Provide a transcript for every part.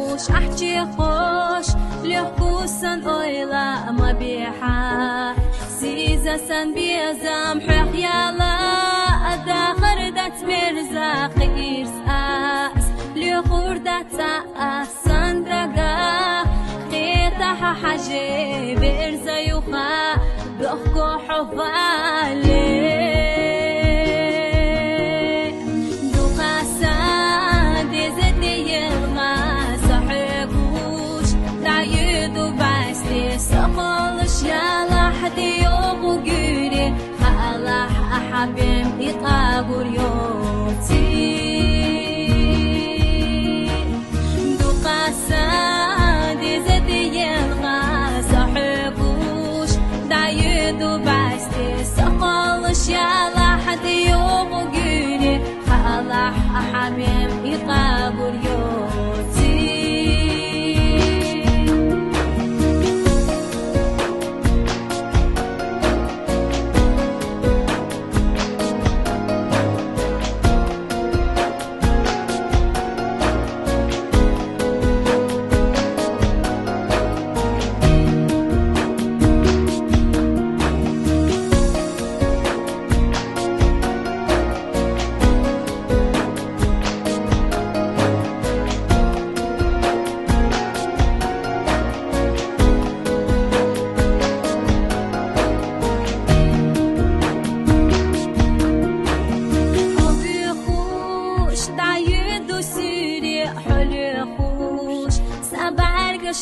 خوش احكي خوش لحكوسن اويلا ما بيحا سيزا سن بيزام حق يالا اداخر دات مرزا خيرس اس لخور داتا اسن درقا خيطا حاجي برزا يوخا بحكو حفالي سقالش يا لحدي يوم جوري خلاح أحبهم يطاقور يوتي دو قاسادي زدي يلغى صحبوش دايدو باستي سقالش يا لحدي يوم جوري خلاح أحبهم يطاقور يوتي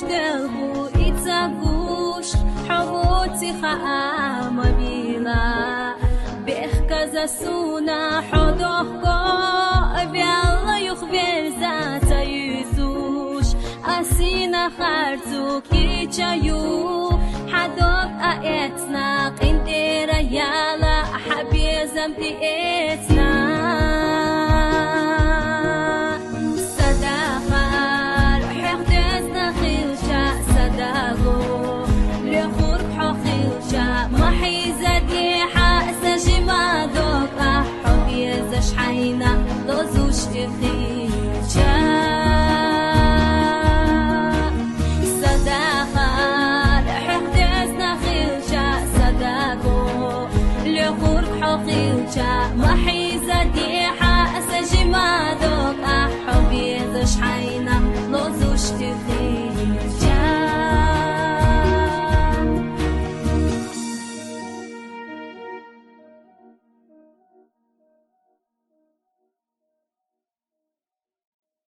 دلبو يتزاقوش حبوتي خاام بيلا بيحكز سونا حدوخكو بيالله يخبر ذاتا يسوش أسينا خارتو كيتشايو حدوك أئتنا قنديرا يالا حبي زمتي إتنا شحينا لوزوش تخيجا صداقة لحقدسنا خيلجا صداقو لخورك حقيلجا محيزة ديحة سجي ما دوك أحبي شحينا لوزوش تخيجا